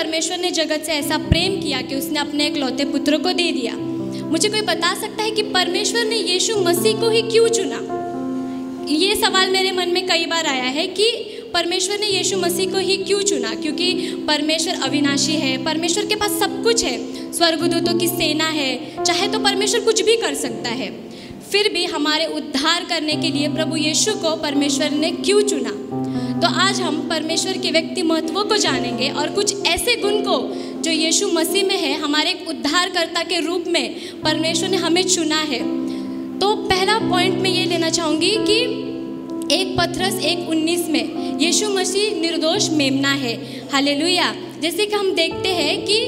परमेश्वर ने जगत से ऐसा प्रेम किया कि उसने अपने इकलौते पुत्र को दे दिया। मुझे कोई बता सकता है कि परमेश्वर ने यीशु मसीह को ही क्यों चुना? ये सवाल मेरे मन में कई बार आया है कि परमेश्वर ने यीशु मसीह को ही क्यों चुना? क्योंकि परमेश्वर अविनाशी है, परमेश्वर के पास सब कुछ है, स्वर्गदूतों की सेना है, चाहे तो परमेश्वर कुछ भी कर सकता है। फिर भी हमारे उद्धार करने के लिए प्रभु यीशु को परमेश्वर ने क्यों चुना? तो आज हम परमेश्वर के व्यक्ति महत्व को जानेंगे और कुछ ऐसे गुण को जो यीशु मसीह में है, हमारे उद्धारकर्ता के रूप में परमेश्वर ने हमें चुना है। तो पहला पॉइंट मैं ये लेना चाहूँगी कि 1 पतरस 1:19 में यीशु मसीह निर्दोष मेमना है। हालेलुया। जैसे कि हम देखते हैं कि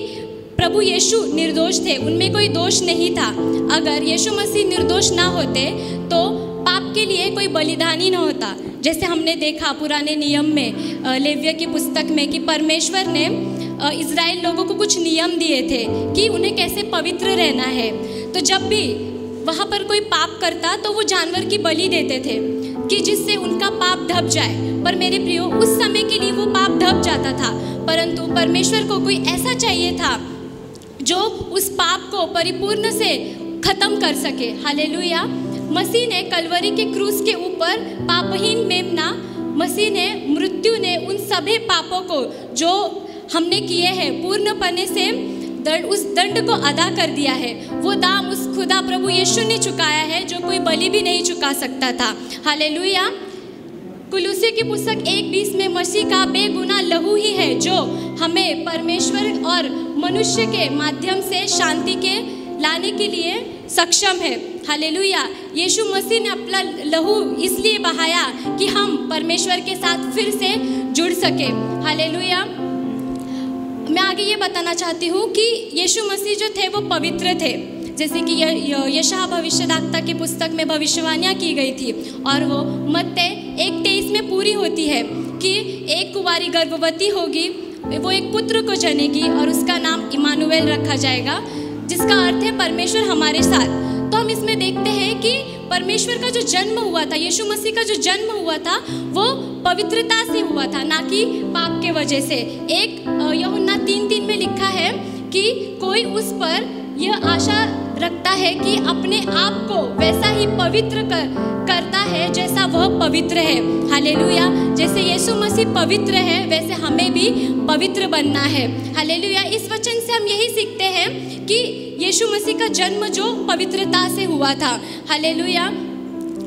प्रभु यीशु निर्दोष थे, उनमें कोई दोष नहीं था। अगर यीशु मसीह निर्दोष ना होते तो पाप के लिए कोई बलिदान ही ना होता। जैसे हमने देखा पुराने नियम में लेविया की पुस्तक में कि परमेश्वर ने इज़राइल लोगों को कुछ नियम दिए थे कि उन्हें कैसे पवित्र रहना है। तो जब भी वहाँ पर कोई पाप करता तो वो जानवर की बलि देते थे कि जिससे उनका पाप ढक जाए। पर मेरे प्रियो, उस समय के लिए वो पाप ढक जाता था, परंतु परमेश्वर को कोई ऐसा चाहिए था जो उस पाप को परिपूर्ण से खत्म कर सके। हालेलुया। मसीह ने कलवरी के क्रूस के ऊपर पापहीन मेमना, मसीह ने, मृत्यु ने उन सभी पापों को जो हमने किए हैं पूर्णपने से उस दंड को अदा कर दिया है। वो दाम उस खुदा प्रभु यीशु ने चुकाया है जो कोई बलि भी नहीं चुका सकता था। हालेलुया। कुलुस्सी की पुस्तक 1:20 में मसीह का बेगुनाह लहू ही है जो हमें परमेश्वर और मनुष्य के माध्यम से शांति के लाने के लिए सक्षम है। हालेलुया। यीशु मसीह ने अपना लहू इसलिए बहाया कि हम परमेश्वर के साथ फिर से जुड़ सके। हालेलुया। मैं आगे ये बताना चाहती हूँ कि यीशु मसीह जो थे वो पवित्र थे। जैसे कि यशायाह भविष्यद्वक्ता की पुस्तक में भविष्यवाणियाँ की गई थी और वो मत्ती 1:23 में पूरी होती है कि एक कुंवारी गर्भवती होगी, वो एक पुत्र को जनेगी और उसका नाम इमानुएल रखा जाएगा, जिसका अर्थ है परमेश्वर हमारे साथ। तो हम इसमें देखते हैं कि परमेश्वर का जो जन्म हुआ था, यीशु मसीह का जो जन्म हुआ था वो पवित्रता से हुआ था, ना कि पाप के वजह से। 1 यूहन्ना 3:3 में लिखा है कि कोई उस पर यह आशा रखता है कि अपने आप को वैसा ही पवित्र करता है जैसा वह पवित्र है। हालेलुया। जैसे यीशु मसीह पवित्र है वैसे हमें भी पवित्र बनना है। हालेलुया। इस वचन से हम यही सीखते हैं कि यीशु मसीह का जन्म जो पवित्रता से हुआ था। हालेलुया।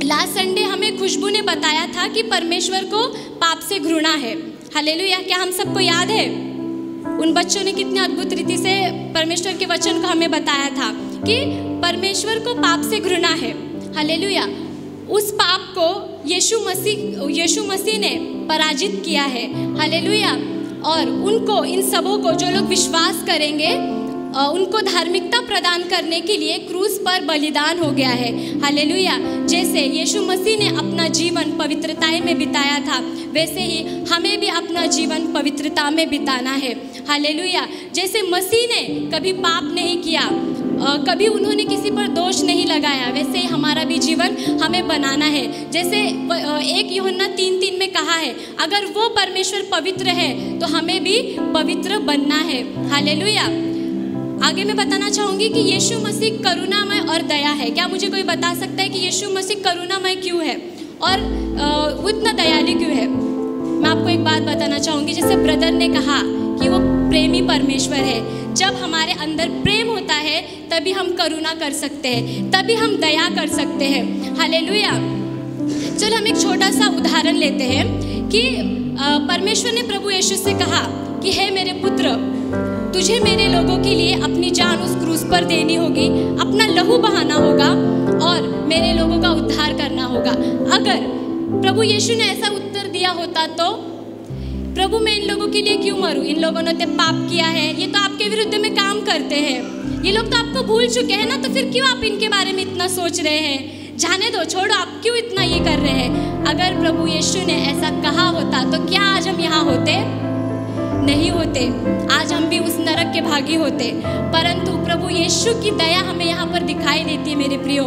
लास्ट संडे हमें खुशबू ने बताया था कि परमेश्वर को पाप से घृणा है। हालेलुया। क्या हम सबको याद है? उन बच्चों ने कितने अद्भुत रीति से परमेश्वर के वचन को हमें बताया था कि परमेश्वर को पाप से घृणा है। हालेलुया। उस पाप को यीशु मसीह ने पराजित किया है। हालेलुया। और उनको, इन सबों को जो लोग विश्वास करेंगे उनको धार्मिकता प्रदान करने के लिए क्रूस पर बलिदान हो गया है। हालेलुया। जैसे यीशु मसीह ने अपना जीवन पवित्रता में बिताया था वैसे ही हमें भी अपना जीवन पवित्रता में बिताना है। हालेलुया। जैसे मसीह ने कभी पाप नहीं किया, कभी उन्होंने किसी पर दोष नहीं लगाया, वैसे ही हमारा भी जीवन हमें बनाना है। जैसे 1 यूहन्ना 3:3 में कहा है, अगर वो परमेश्वर पवित्र है तो हमें भी पवित्र बनना है। हालेलुया। आगे मैं बताना चाहूँगी कि यीशु मसीह करुणामय और दया है। क्या मुझे कोई बता सकता है कि यीशु मसीह करुणामय क्यों है और वो इतना दयालु क्यों है? मैं आपको एक बात बताना चाहूँगी। जैसे ब्रदर ने कहा कि वो प्रेमी परमेश्वर है। जब हमारे अंदर प्रेम होता है तभी हम करुणा कर सकते हैं, तभी हम दया कर सकते हैं। हालेलुया। चलो हम एक छोटा सा उदाहरण लेते हैं कि परमेश्वर ने प्रभु यीशु से कहा कि हे मेरे पुत्र, तुझे मेरे लोगों के लिए अपनी जान उस क्रूस पर देनी होगी, अपना लहू बहाना होगा और मेरे लोगों का उद्धार करना होगा। अगर प्रभु यीशु ने ऐसा उत्तर दिया होता तो प्रभु मैं इन लोगों के लिए क्यों मरूं? इन लोगों ने तो पाप किया है, ये तो आपके विरुद्ध में काम करते हैं, ये लोग तो आपको भूल चुके हैं ना, तो फिर क्यों आप इनके बारे में इतना सोच रहे हैं? जाने दो, छोड़ो, आप क्यों इतना ये कर रहे हैं? अगर प्रभु यीशु ने ऐसा कहा होता तो क्या आज हम यहाँ होते? नहीं होते। आज हम भी उस नरक के भागी होते। परंतु प्रभु यीशु की दया हमें यहाँ पर दिखाई देती है मेरे प्रियो,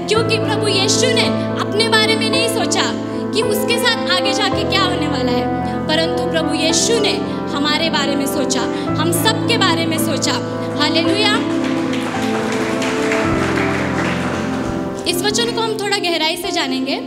क्योंकि प्रभु यीशु ने अपने बारे में नहीं सोचा कि उसके साथ आगे जाके क्या होने वाला है, परंतु प्रभु यीशु ने हमारे बारे में सोचा, हम सब के बारे में सोचा। हालेलुया। इस वचन को हम थोड़ा गहराई से जानेंगे।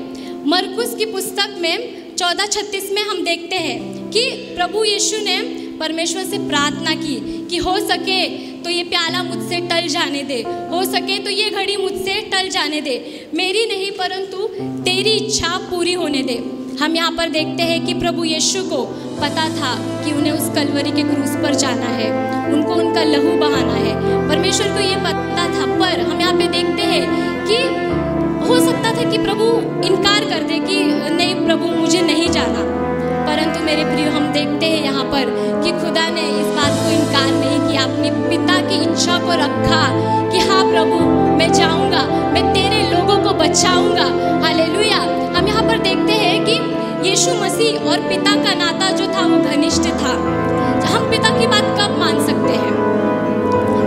मरकुस की पुस्तक में 14:36 में हम देखते हैं कि प्रभु यीशु ने परमेश्वर से प्रार्थना की कि हो सके तो ये प्याला मुझसे टल जाने दे, हो सके तो ये घड़ी मुझसे टल जाने दे, मेरी नहीं परंतु तेरी इच्छा पूरी होने दे। हम यहाँ पर देखते हैं कि प्रभु यीशु को पता था कि उन्हें उस कलवरी के क्रूस पर जाना है, उनको उनका लहू बहाना है। परमेश्वर को ये पता था, पर हम यहाँ पे देखते हैं कि हो सकता था कि प्रभु इनकार कर दे कि नहीं प्रभु मुझे नहीं जाना, परंतु मेरे प्रिय हम देखते हैं यहाँ पर कि खुदा ने इस बात को इनकार नहीं किया, अपने पिता की इच्छा को रखा कि हाँ प्रभु मैं जाऊँगा, मैं तेरे लोगों को बचाऊँगा। हालेलुया। हम यहाँ पर देखते हैं कि यीशु मसीह और पिता का नाता जो था वो घनिष्ठ था। हम पिता की बात कब मान सकते हैं?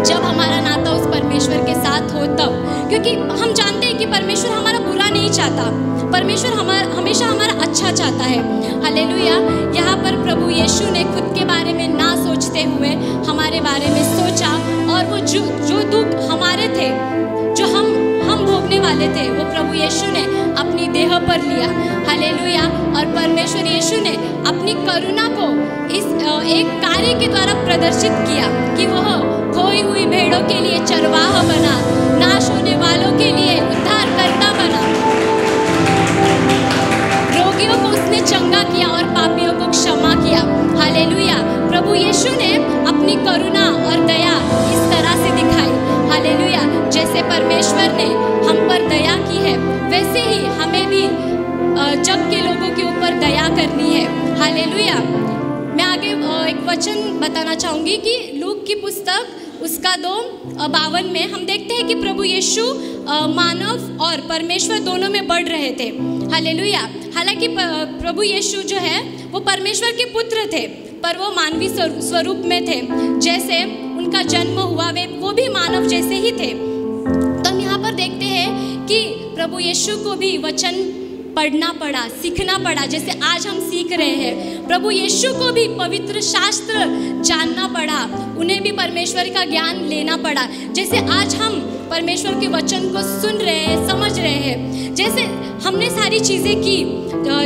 जब हमारा नाता उस परमेश्वर के साथ हो तब, क्योंकि हम जानते हैं कि परमेश्वर हमारा बुरा नहीं चाहता, परमेश्वर हमेशा हमारा अच्छा चाहता है। हालेलुया। यहाँ पर प्रभु यीशु ने खुद के बारे में ना सोचते हुए हमारे बारे में सोचा, और वो जो दुख हमारे थे, जो हम भोगने वाले थे, वो प्रभु यीशु ने अपनी देह पर लिया। हालेलुया। और परमेश्वर यीशु ने अपनी करुणा को इस एक कार्य के द्वारा प्रदर्शित किया कि वह खोई हुई भेड़ों के लिए चरवाहा बना, नाश होने वालों के लिए उद्धारकर्ता बना, रोगियों को उसने चंगा किया और पापियों को क्षमा किया। हालेलुया। प्रभु यीशु ने अपनी करुणा और दया इस तरह से दिखाई। हालेलुया। जैसे परमेश्वर ने हम पर दया की है, वैसे ही हमें भी जग के लोगों के ऊपर दया करनी है। हालेलुया। मैं आगे एक वचन बताना चाहूँगी कि लूक की पुस्तक उसका 2:52 में हम देखते हैं कि प्रभु यीशु मानव और परमेश्वर दोनों में बढ़ रहे थे। हालेलुया। हालांकि प्रभु यीशु जो है वो परमेश्वर के पुत्र थे, पर वो मानवी स्वरूप में थे। जैसे उनका जन्म हुआ वो भी मानव जैसे ही थे। तो हम यहाँ पर देखते हैं कि प्रभु यीशु को भी वचन पढ़ना पड़ा, सीखना पड़ा, जैसे आज हम सीख रहे हैं। प्रभु यीशु को भी पवित्र शास्त्र जानना पड़ा, उन्हें भी परमेश्वर का ज्ञान लेना पड़ा। जैसे आज हम परमेश्वर के वचन को सुन रहे हैं, समझ रहे हैं, जैसे हमने सारी चीज़ें की,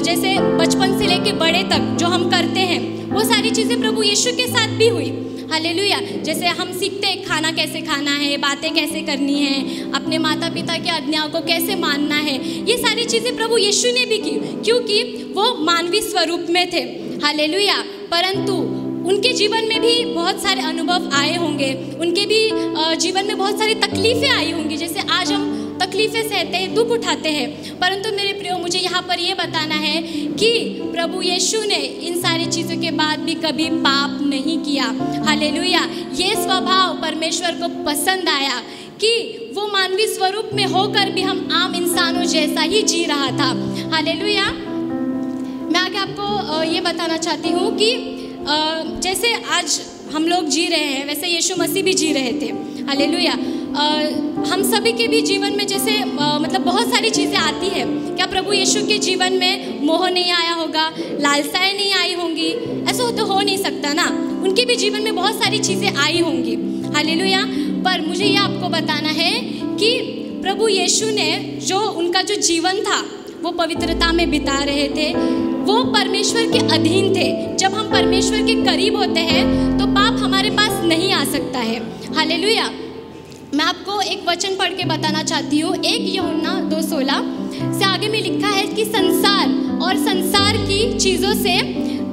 जैसे बचपन से लेके बड़े तक जो हम करते हैं वो सारी चीज़ें प्रभु यीशु के साथ भी हुई। हालेलुया। जैसे हम सीखते हैं खाना कैसे खाना है, बातें कैसे करनी है, अपने माता पिता की आज्ञाओं को कैसे मानना है, ये सारी चीज़ें प्रभु यीशु ने भी की, क्योंकि वो मानवी स्वरूप में थे। हालेलुया। परंतु उनके जीवन में भी बहुत सारे अनुभव आए होंगे, उनके भी जीवन में बहुत सारी तकलीफ़ें आई होंगी, जैसे आज हम तकलीफ़ें सहते हैं, दुख उठाते हैं। परंतु मेरे प्रियो, मुझे यहाँ पर ये बताना है कि प्रभु यीशु ने इन सारी चीज़ों के बाद भी कभी पाप नहीं किया। हालेलुया। ये स्वभाव परमेश्वर को पसंद आया कि वो मानवी स्वरूप में होकर भी हम आम इंसानों जैसा ही जी रहा था। हालेलुया। मैं आगे आपको ये बताना चाहती हूँ कि जैसे आज हम लोग जी रहे हैं, वैसे यीशु मसीह भी जी रहे थे। हालेलुया। हम सभी के भी जीवन में जैसे मतलब बहुत सारी चीज़ें आती है। क्या प्रभु यीशु के जीवन में मोह नहीं आया होगा, लालसाएं नहीं आई होंगी? ऐसा तो हो नहीं सकता ना। उनके भी जीवन में बहुत सारी चीज़ें आई होंगी। हालेलुया। पर मुझे ये आपको बताना है कि प्रभु यीशु ने जो उनका जो जीवन था वो पवित्रता में बिता रहे थे, वो परमेश्वर के अधीन थे। जब हम परमेश्वर के करीब होते हैं तो पाप हमारे पास नहीं आ सकता है। हालेलुया। मैं आपको एक वचन पढ़ के बताना चाहती हूँ। 1 यूहन्ना 2:16 से आगे में लिखा है कि संसार और संसार की चीज़ों से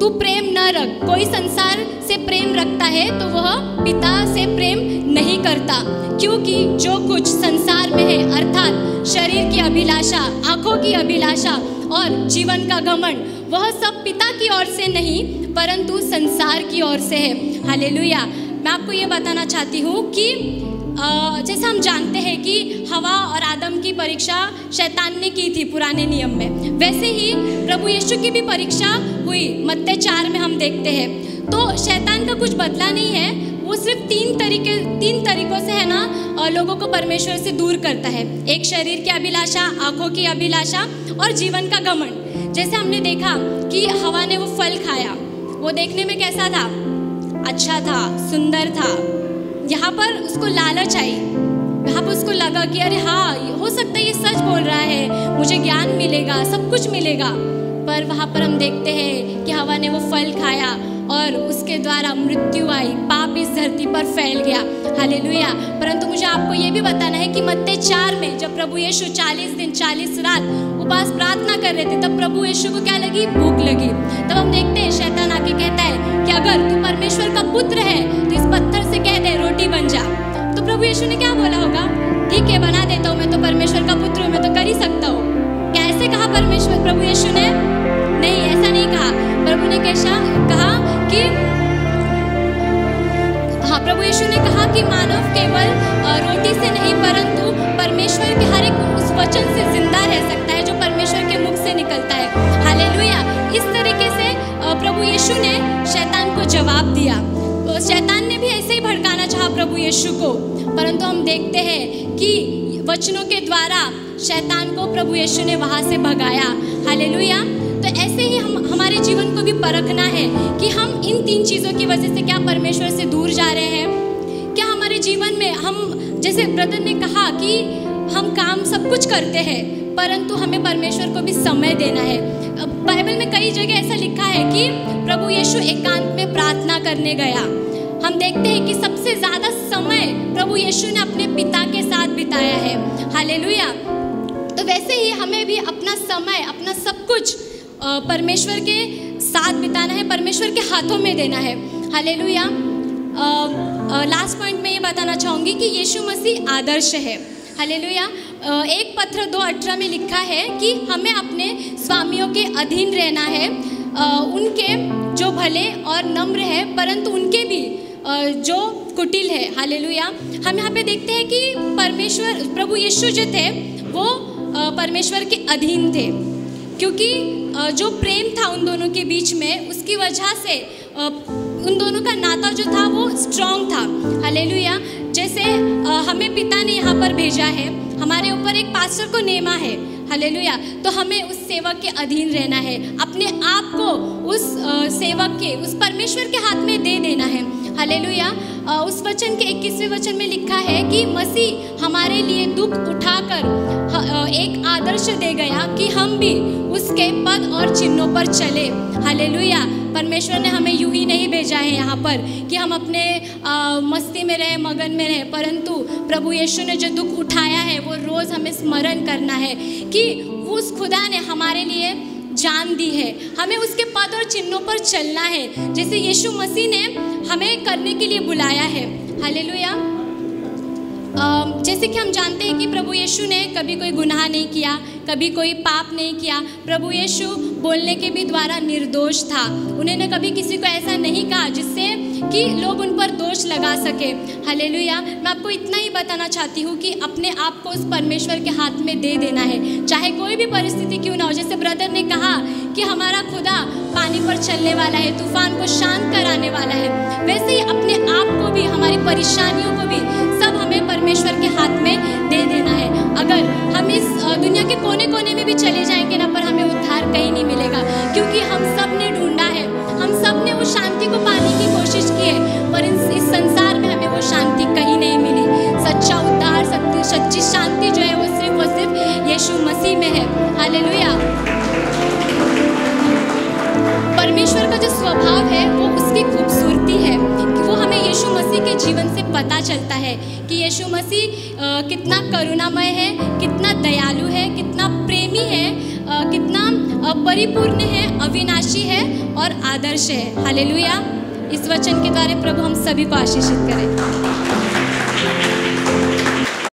तू प्रेम न रख। कोई संसार से प्रेम रखता है तो वह पिता से प्रेम नहीं करता, क्योंकि जो कुछ संसार में है, अर्थात शरीर की अभिलाषा, आँखों की अभिलाषा और जीवन का घमंड, वह सब पिता की ओर से नहीं परंतु संसार की ओर से है। हालेलुया। मैं आपको ये बताना चाहती हूँ कि जैसे हम जानते हैं कि हवा और आदम की परीक्षा शैतान ने की थी पुराने नियम में, वैसे ही प्रभु यीशु की भी परीक्षा हुई। मत्ती 4 में हम देखते हैं। तो शैतान का कुछ बदला नहीं है, वो सिर्फ तीन तरीकों से है ना लोगों को परमेश्वर से दूर करता है। एक शरीर की अभिलाषा, आँखों की अभिलाषा और जीवन का घमंड। जैसे हमने देखा कि हवा ने वो फल खाया, वो देखने में कैसा था? अच्छा था, सुंदर था। यहाँ पर उसको लालच आई, यहाँ पर उसको लगा कि अरे हाँ, हो सकता है ये सच बोल रहा है, मुझे ज्ञान मिलेगा, सब कुछ मिलेगा। पर वहाँ पर हम देखते हैं कि हवा ने वो फल खाया और उसके द्वारा मृत्यु आई, पाप इस धरती पर फैल गया। हालेलुया। परंतु मुझे आपको ये भी बताना है कि मत्ती 4 में जब प्रभु यीशु 40 दिन 40 रात उपवास प्रार्थना कर रहे थे, तब प्रभु यीशु को क्या लगी? भूख लगी। तब हम देखते हैं शैतान आके कहता है कि अगर तू परमेश्वर का पुत्र है तो इस पत्थर से कह दे रोटी बन जा। तो प्रभु यीशु ने क्या बोला होगा? ठीक है, बना देता हूँ, मैं तो परमेश्वर का पुत्र हूँ, मैं तो कर ही सकता हूँ। क्या ऐसे कहा प्रभु यीशु ने? नहीं, ऐसा नहीं कहा। प्रभु ने कैसा कहा कि हाँ, प्रभु यीशु ने कहा कि मानव केवल रोटी से नहीं परंतु परमेश्वर के हर एक उस वचन से जिंदा रह सकता है जो परमेश्वर के मुख से निकलता है। हालेलुया। इस तरीके से प्रभु यीशु ने शैतान को जवाब दिया। तो शैतान ने भी ऐसे ही भड़काना चाहा प्रभु यीशु को, परंतु हम देखते हैं कि वचनों के द्वारा शैतान को प्रभु यीशु ने वहाँ से भगाया। हालेलुया। तो ऐसे ही हमारे जीवन को भी परखना है कि हम इन 3 चीज़ों की वजह से क्या परमेश्वर से दूर जा रहे हैं। क्या हमारे जीवन में हम, जैसे ब्रदर ने कहा कि हम काम सब कुछ करते हैं परंतु हमें परमेश्वर को भी समय देना है। बाइबल में कई जगह ऐसा लिखा है कि प्रभु यीशु एकांत में प्रार्थना करने गया। हम देखते हैं कि सबसे ज़्यादा समय प्रभु यीशु ने अपने पिता के साथ बिताया है। हालेलुया। तो वैसे ही हमें भी अपना समय, अपना सब कुछ परमेश्वर के साथ बिताना है, परमेश्वर के हाथों में देना है। हालेलुया। लास्ट पॉइंट में ये बताना चाहूँगी कि यीशु मसीह आदर्श है। हालेलुया। 1 पत्र 2:18 में लिखा है कि हमें अपने स्वामियों के अधीन रहना है, उनके जो भले और नम्र है परंतु उनके भी जो कुटिल है। हालेलुया। हम यहाँ पे देखते हैं कि परमेश्वर, प्रभु यीशु जो थे वो परमेश्वर के अधीन थे, क्योंकि जो प्रेम था उन दोनों के बीच में, उसकी वजह से उन दोनों का नाता जो था वो स्ट्रॉन्ग था। हालेलुया। जैसे हमें पिता ने यहाँ पर भेजा है, हमारे ऊपर एक पास्टर को नेमा है। हालेलुया। तो हमें उस सेवक के अधीन रहना है, अपने आप को उस सेवक के, उस परमेश्वर के हाथ में दे देना है। हालेलुया। उस वचन के 21वें वचन में लिखा है कि मसीह हमारे लिए दुख उठाकर एक आदर्श दे गया कि हम भी उसके पद और चिन्हों पर चले। हालेलुया। परमेश्वर ने हमें यूं ही नहीं भेजा है यहाँ पर कि हम अपने मस्ती में रहे, मगन में रहे, परंतु प्रभु यीशु ने जो दुख उठाया है वो रोज़ हमें स्मरण करना है कि उस खुदा ने हमारे लिए जान दी है, हमें उसके पद और चिन्हों पर चलना है, जैसे यीशु मसीह ने हमें करने के लिए बुलाया है। हालेलुया। जैसे कि हम जानते हैं कि प्रभु यीशु ने कभी कोई गुनाह नहीं किया, कभी कोई पाप नहीं किया। प्रभु यीशु बोलने के भी द्वारा निर्दोष था। उन्होंने कभी किसी को ऐसा नहीं कहा जिससे कि लोग उन पर दोष लगा सके। हालेलुया। मैं आपको इतना ही बताना चाहती हूँ कि अपने आप को उस परमेश्वर के हाथ में दे देना है, चाहे कोई भी परिस्थिति क्यों ना हो। जैसे ब्रदर ने कहा कि हमारा खुदा पानी पर चलने वाला है, तूफान को शांत कराने वाला है, वैसे ही अपने आप को भी, हमारी परेशानियों को भी सब हमें परमेश्वर के हाथ में दे देना है। अगर हम इस दुनिया के कोने कोने में भी चले जाएंगे ना, पर हमें उद्धार कहीं नहीं मिलेगा, क्योंकि हम सब ने ढूंढा है, हम सब ने वो शांति को पाने की कोशिश की है, पर इस संसार में हमें वो शांति कहीं नहीं मिली। सच्चा उद्धार, सच्ची शांति जो है वो सिर्फ यीशु मसीह में है। हालेलुया। परमेश्वर का जो स्वभाव है वो उसकी खूबसूरती है कि वो हमें यीशु मसीह के जीवन से पता चलता है कि यीशु मसीह कितना करुणामय है, कितना दयालु है, कितना प्रेमी है, कितना परिपूर्ण है, अविनाशी है और आदर्श है। हालेलुया। इस वचन के द्वारा प्रभु हम सभी को आशीषित करें।